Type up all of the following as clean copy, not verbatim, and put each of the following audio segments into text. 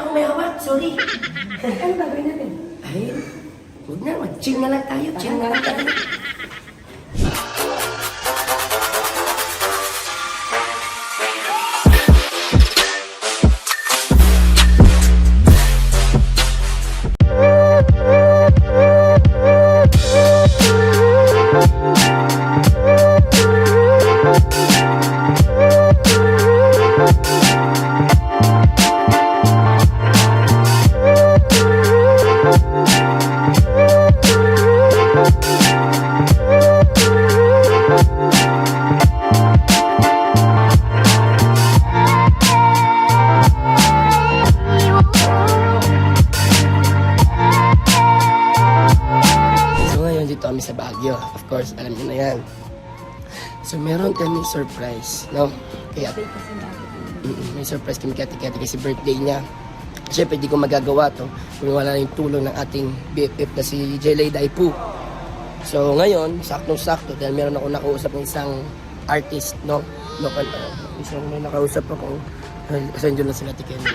ako may hawak, sorry. Ano gagawin natin? Ay, huwag na, mag-chill na lang tayo, chill na lang tayo. Sa Baguio, of course, alam niyo na yan. So, meron kami surprise, no? Kaya, may surprise kami kay Ate kasi birthday niya. Siyempre, di ko magagawa to kung wala yung tulong ng ating BFF na si Jelay Daipu. So, ngayon, saktong-sakto, dahil meron ako nakausap ng isang artist, no? Local, isang may nakausap ako, kasi yun lang sila Ate Kendi.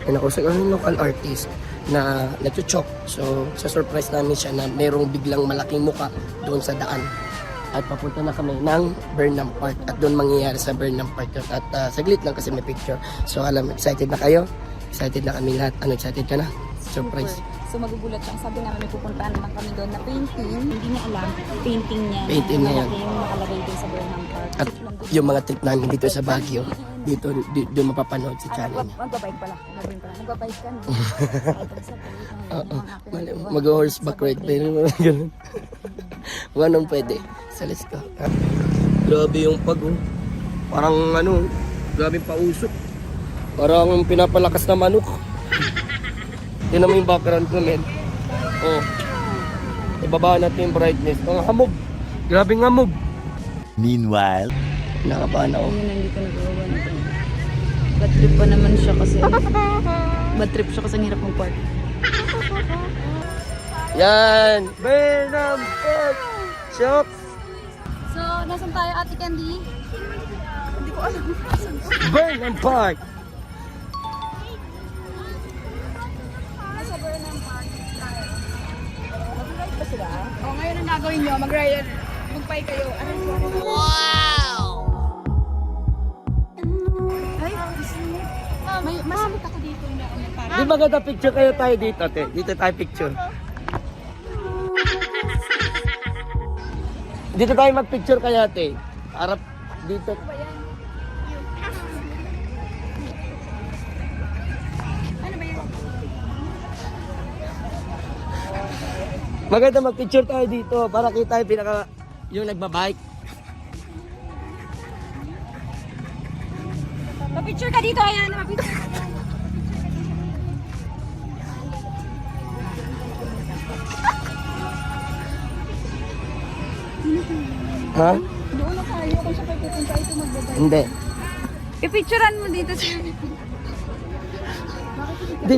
May nakausap ako ng local artist na nagchuchok. So, sa surprise namin siya na mayroong biglang malaking muka doon sa daan. At papunta na kami ng Burnham Park. At doon mangyayari sa Burnham Park. At saglit lang kasi may picture. So, excited na kayo? Excited na kami lahat. Ano, excited ka na? Surprise. So magugulat siya. Sabi namin may pupuntaan naman kami doon na painting. Hindi niya alam. Painting niya. Painting na yan. Yung nakalagay doon sa Burnham Park. At yung mga trip namin dito sa Baguio, dito mapapanood sa channel niya. Magbabike pala. Magbabike ka na. Oo. Mag-horseback ride pa yun. Ganun. Kung anong pwede. So let's go. Grabe yung parang grabe pausok. Parang pinapalakas na manok. Tignan mo yung background ko, men. Oh. Ibaba natin yung brightness. Ang hamog. Grabing hamog. Meanwhile, nakabahan ako. Ayun, hindi ko nagawa na ito. Bad trip pa naman siya kasi. Bad trip siya kasi ang hirap ng park. Yan! Burnham Park! Shops! So, nasan tayo, Ate Candy? Hindi ko alam. Burnham Park! Nasa Burnham Park. Mag-ride pa sila? O, ngayon ang gagawin nyo, mag-ride. Magpay kayo. Wow! Ay, may masamit ako dito na parang. Di maganda picture kayo tayo dito, te. Dito tayo picture. Dito tayo mag-picture kaya, te. Harap dito. Maganda mag-picture tayo dito para kita yung nagbabike. Pa-picture ka dito, ayan. Pa-picture. Ha? Doon na tayo kung siya kayo pupunta ito magbabay. Hindi. I-picturean mo dito si... Hindi.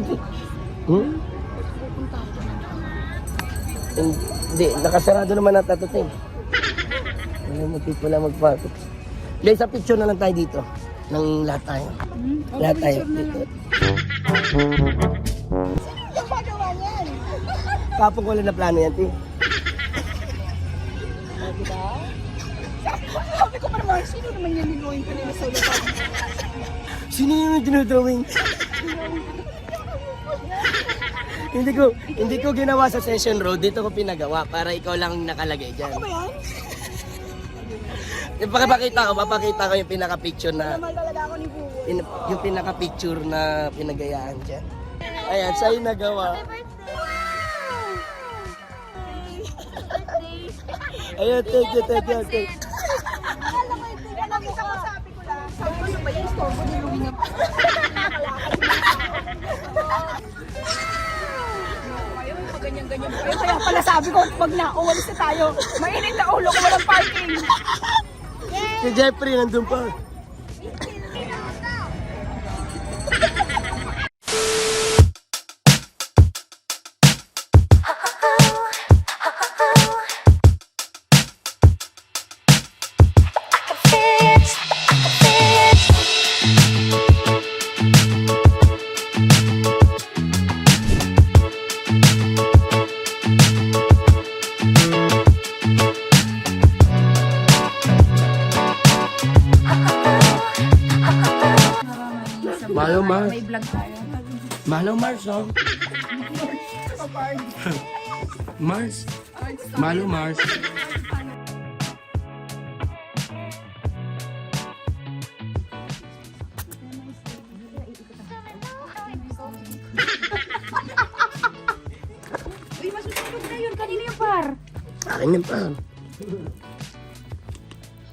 Hindi, nakasarado naman ang tatutin. Ano mo tipo lang magpapit. Guys, sa picture na lang tayo dito. Nang lahat tayo. Lahat tayo dito. Sino magawa niyan? Kapong wala na plano yan, te. Diba? Sabi ko pa naman, sino naman yan niluwin ko nila sa ulo? Sino yung dinodrawing? Hindi ko ginawa sa Session Road. Dito ko pinagawa para ikaw lang nakalagay dyan. Ano ba yan? Papakita ko yung pinaka-picture na... Naman talaga ako ni Buwo. Yung pinaka-picture na pinagayaan dyan. Ayan, sa'yo nagawa. Ayan, thank you. Alam mo, sabi ko lang. Sabi ko yung ba yung storbo niluwin na pa. Ganyan-ganyan po. Kaya pala sabi ko, pag nauwalis na tayo, mainit na ulo ko walang parking. Si Jeffrey nandun pa. Mahalo, Mars. May vlog tayo. Mahalo, Mars, oh. Mars. Mahalo, Mars. Uy, masusunod na yun. Kanina yung par. Akin yan, par.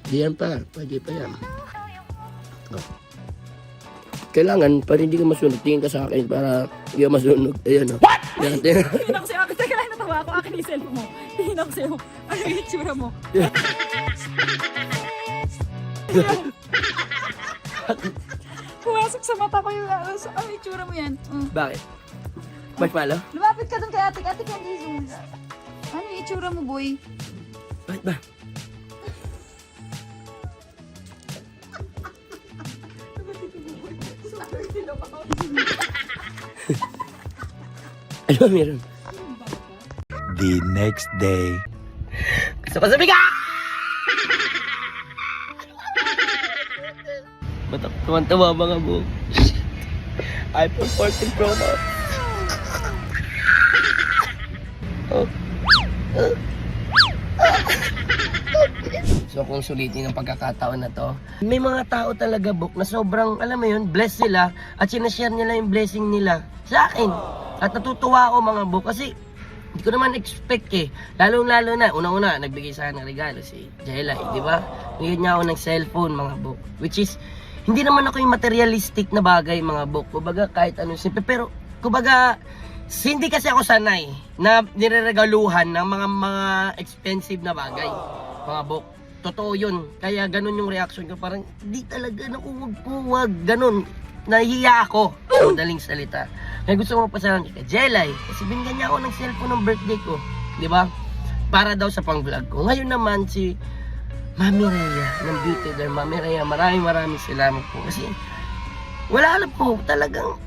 Di yan, par. Pwede pa yan. Oh. Kailangan, para hindi ka masunod, tingin ka sa akin para hindi ka masunod. Ayan, oh. What? Yan, tingin. Tingin ako sa'yo. Kasi kailangan natawa ako. Akin yung cellphone mo. Tingin ako sa'yo. Ano yung itsura mo? Pumasok sa mata ko yung ano yung itsura mo yan. Bakit? Marshmallow? Lumapit ka dun kay ate. Ate, candy zoom. Ano yung itsura mo, boy? Bakit ba? Ano ba meron? The next day. Gusto ko sabi ka! Batak tuwan-tuwa mga buhok. iPhone 14 Pro Max. Oh. So kung sulitin ang pagkakataon na to, may mga tao talaga book na sobrang, alam mo yun, blessed sila at sinashare nila yung blessing nila sa akin. At natutuwa ako mga book kasi hindi ko naman expect eh. Lalo-lalo na, unang-una, nagbigay sa akin ng regalo si Jelay, di ba? Bigyan niya ako ng cellphone mga book. Which is, hindi naman ako yung materialistic na bagay mga book. Kumbaga kahit ano simple. Pero, kumbaga, hindi kasi ako sanay na nireregaluhan ng mga expensive na bagay. Mga book. Totoo yun. Kaya ganun yung reaction ko. Parang, di talaga, naku, wag, ganun. Nahihiya ako. Sa madaling salita. Kaya gusto ko magpasalamat kay Jelay. Kasi binigyan niya ako ng cellphone ng birthday ko. Di ba? Para daw sa pang-vlog ko. Ngayon naman si Mami Rhea ng Beauty Derm. Mami Rhea, maraming salamat po. Kasi wala alam po, talagang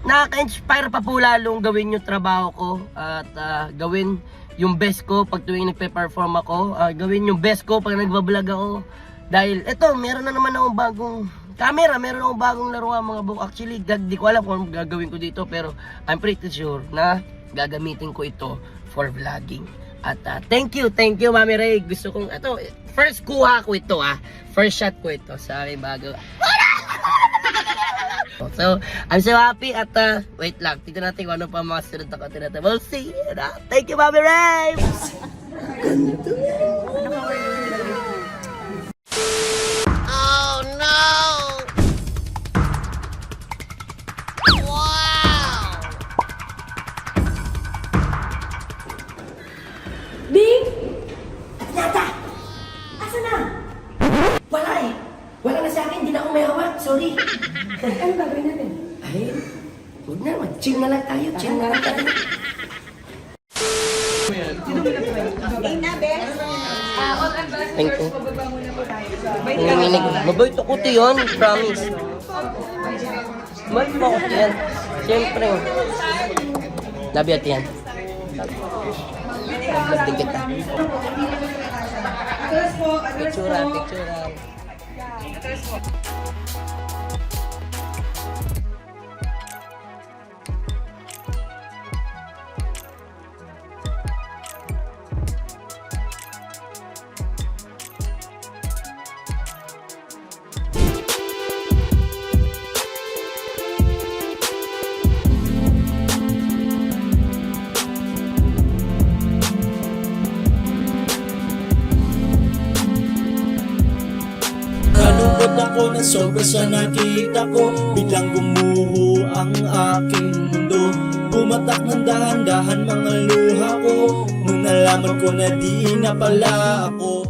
nakaka-inspire pa po lalong gawin yung trabaho ko. At gawin yung best ko pag tuwing nagpe-perform ako. Gawin yung best ko pag nagbablog ako. Dahil eto, meron na naman akong bagong camera, meron akong bagong laruan mga book. Actually, di ko alam kung anong gagawin ko dito, pero I'm pretty sure na gagamitin ko ito for vlogging. At thank you Mami Ray. Gusto kong, ito, first kuha ko ito first shot ko ito sa aking bago. So, I'm so happy at wait lang, tignan natin kung ano pa mga sunod na content natin. We'll see. Thank you Mami Ray! Bing! Yata! Asa na? Wala eh. Wala na sa akin, hindi na ako may hawak. Sorry. Ano gagawin natin? Ay, huwag na naman. Chill na lang tayo. Chill na lang tayo. Thank you. Mabait ako to yun. Promise. Mabait ako to yan. Siyempre. Love you at yan. Love din kita. Picture. Nalungkot ako na sobra sa nakita ko. Biglang gumuho ang aking mundo. Bumatak ng dahan-dahan mga luha ko. Nung nalaman ko na di na pala ako.